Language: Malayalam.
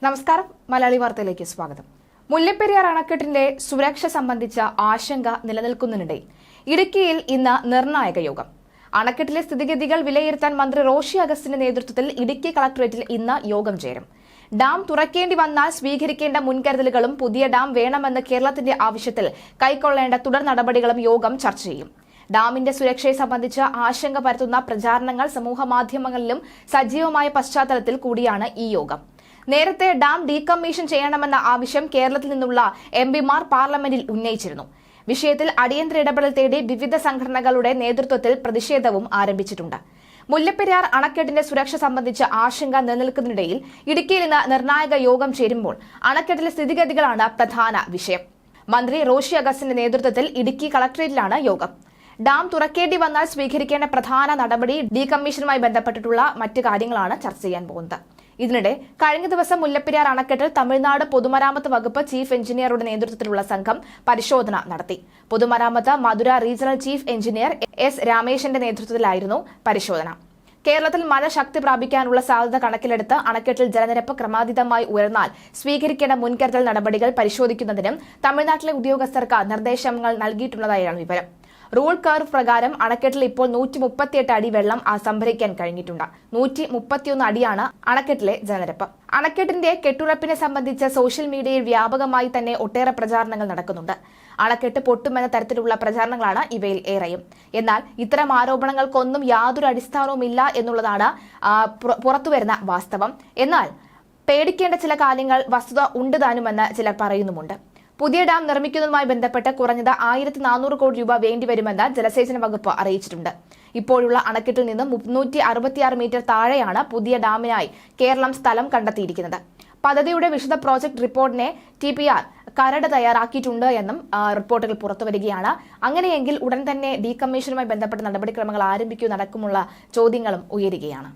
നമസ്കാരം. മലയാളി വാർത്തയിലേക്ക് സ്വാഗതം. മുല്ലപ്പെരിയാർ അണക്കെട്ടിന്റെ സുരക്ഷ സംബന്ധിച്ച ആശങ്ക നിലനിൽക്കുന്നതിനിടയിൽ ഇടുക്കിയിൽ ഇന്ന് നിർണായക യോഗം. അണക്കെട്ടിലെ സ്ഥിതിഗതികൾ വിലയിരുത്താൻ മന്ത്രി റോഷി അഗസ്റ്റിന്റെ നേതൃത്വത്തിൽ ഇടുക്കി കളക്ടറേറ്റിൽ ഇന്ന് യോഗം ചേരും. ഡാം തുറക്കേണ്ടി വന്നാൽ സ്വീകരിക്കേണ്ട മുൻകരുതലുകളും പുതിയ ഡാം വേണമെന്ന കേരളത്തിന്റെ ആവശ്യത്തിൽ കൈക്കൊള്ളേണ്ട തുടർ നടപടികളും യോഗം ചർച്ച ചെയ്യും. ഡാമിന്റെ സുരക്ഷയെ സംബന്ധിച്ച് ആശങ്ക പരത്തുന്ന പ്രചാരണങ്ങൾ സമൂഹമാധ്യമങ്ങളിലും സജീവമായ പശ്ചാത്തലത്തിൽ കൂടിയാണ് ഈ യോഗം. നേരത്തെ ഡാം ഡീകമ്മീഷൻ ചെയ്യണമെന്ന ആവശ്യം കേരളത്തിൽ നിന്നുള്ള എംപിമാർ പാർലമെന്റിൽ ഉന്നയിച്ചിരുന്നു. വിഷയത്തിൽ അടിയന്തര ഇടപെടൽ തേടി വിവിധ സംഘടനകളുടെ നേതൃത്വത്തിൽ പ്രതിഷേധവും ആരംഭിച്ചിട്ടുണ്ട്. മുല്ലപ്പെരിയാർ അണക്കെട്ടിന്റെ സുരക്ഷ സംബന്ധിച്ച് ആശങ്ക നിലനിൽക്കുന്നതിനിടയിൽ ഇടുക്കിയിൽ ഇന്ന് നിർണായക യോഗം ചേരുമ്പോൾ അണക്കെട്ടിലെ സ്ഥിതിഗതികളാണ് പ്രധാന വിഷയം. മന്ത്രി റോഷി അഗസ്റ്റിന്റെ നേതൃത്വത്തിൽ ഇടുക്കി കളക്ടറേറ്റിലാണ് യോഗം. ഡാം തുറക്കേണ്ടി വന്നാൽ സ്വീകരിക്കേണ്ട പ്രധാന നടപടി ഡീകമ്മീഷനുമായി ബന്ധപ്പെട്ടിട്ടുള്ള മറ്റു കാര്യങ്ങളാണ് ചർച്ച ചെയ്യാൻ പോകുന്നത്. ഇതിനിടെ കഴിഞ്ഞ ദിവസം മുല്ലപ്പെരിയാർ അണക്കെട്ടിൽ തമിഴ്നാട് പൊതുമരാമത്ത് വകുപ്പ് ചീഫ് എഞ്ചിനീയറുടെ നേതൃത്വത്തിലുള്ള സംഘം പരിശോധന നടത്തി. പൊതുമരാമത്ത് മധുര റീജിയണൽ ചീഫ് എഞ്ചിനീയർ എസ് രാമേശന്റെ നേതൃത്വത്തിലായിരുന്നു പരിശോധന. കേരളത്തിൽ മഴ ശക്തി പ്രാപിക്കാനുള്ള സാധ്യത കണക്കിലെടുത്ത് അണക്കെട്ടിൽ ജലനിരപ്പ് ക്രമാതീതമായി ഉയർന്നാൽ സ്വീകരിക്കേണ്ട മുൻകരുതൽ നടപടികൾ പരിശോധിക്കുന്നതിനും തമിഴ്നാട്ടിലെ ഉദ്യോഗസ്ഥർക്ക് നിർദ്ദേശങ്ങൾ നൽകിയിട്ടുള്ളതായാണ് വിവരം. റൂൾ കർവ് പ്രകാരം അണക്കെട്ടിൽ ഇപ്പോൾ 138 അടി വെള്ളം സംഭരിക്കാൻ കഴിഞ്ഞിട്ടുണ്ട്. 131 അടിയാണ് അണക്കെട്ടിലെ ജലനിരപ്പ്. അണക്കെട്ടിന്റെ കെട്ടുറപ്പിനെ സംബന്ധിച്ച് സോഷ്യൽ മീഡിയയിൽ വ്യാപകമായി തന്നെ ഒട്ടേറെ പ്രചാരണങ്ങൾ നടക്കുന്നുണ്ട്. അണക്കെട്ട് പൊട്ടുമെന്ന തരത്തിലുള്ള പ്രചാരണങ്ങളാണ് ഇവയിൽ ഏറെയും. എന്നാൽ ഇത്തരം ആരോപണങ്ങൾക്കൊന്നും യാതൊരു അടിസ്ഥാനവുമില്ല എന്നുള്ളതാണ് പുറത്തുവരുന്ന വാസ്തവം. എന്നാൽ പേടിക്കേണ്ട ചില കാര്യങ്ങൾ വസ്തുത ഉണ്ട് താനുമെന്ന് ചിലർ പറയുന്നുമുണ്ട്. പുതിയ ഡാം നിർമ്മിക്കുന്നതുമായി ബന്ധപ്പെട്ട് കുറഞ്ഞത് 1400 കോടി രൂപ വേണ്ടിവരുമെന്ന് ജലസേചന വകുപ്പ് അറിയിച്ചിട്ടുണ്ട്. ഇപ്പോഴുള്ള അണക്കെട്ടിൽ നിന്ന് 366 മീറ്റർ താഴെയാണ് പുതിയ ഡാമിനായി കേരളം സ്ഥലം കണ്ടെത്തിയിരിക്കുന്നത്. പദ്ധതിയുടെ വിശദ പ്രോജക്ട് റിപ്പോർട്ടിനെ TPR കരട് തയ്യാറാക്കിയിട്ടുണ്ട് എന്നും റിപ്പോർട്ടുകൾ പുറത്തുവരികയാണ്. അങ്ങനെയെങ്കിൽ ഉടൻ തന്നെ ഡീകമ്മീഷനുമായി ബന്ധപ്പെട്ട നടപടിക്രമങ്ങൾ ആരംഭിക്കുകയോ നടക്കുമുള്ള ചോദ്യങ്ങളും ഉയരുകയാണ്.